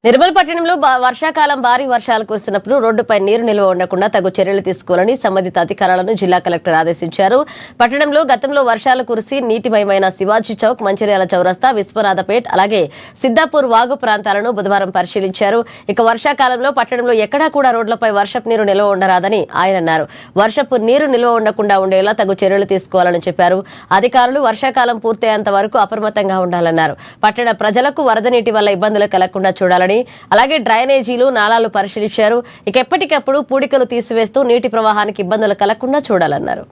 నిర్మల్ పట్టణంలో వర్షాకాలం భారీ వర్షాలు కురిసినప్పుడు రోడ్డుపై నీరు నిల్వ ఉండకుండా తగు చర్యలు తీసుకోవాలని సంబంధిత అధికారులను జిల్లా కలెక్టర్ ఆదేశించారు. పట్టణంలో గతంలో వర్షాలు కురిసి నీటిమయమైన శివాజీ చౌక్, మంచిర్యాల చౌరస్తా, విశ్వనాథపేట్ అలాగే సిద్దాపూర్ వాగు ప్రాంతాలను బుధవారం పరిశీలించారు. ఇక వర్షాకాలంలో పట్టణంలో ఎక్కడా కూడా రోడ్లపై వర్షపు నీరు నిల్వ ఉండరాదని ఆయన అన్నారు. వర్షపు నీరు నిల్వ ఉండకుండా ఉండేలా తగు చర్యలు తీసుకోవాలని చెప్పారు. అధికారులు వర్షాకాలం పూర్తయ్యేంత వరకు అప్రమత్తంగా ఉండాలన్నారు. పట్టణ ప్రజలకు వరద నీటి వల్ల ఇబ్బందులు కలగకుండా చూడాలని, అలాగే డ్రైనేజీలు, నాలాలు పరిశీలించారు. ఇక ఎప్పటికప్పుడు పూడికలు తీసివేస్తూ నీటి ప్రవాహానికి ఇబ్బందులు కలగకుండా చూడాలన్నారు.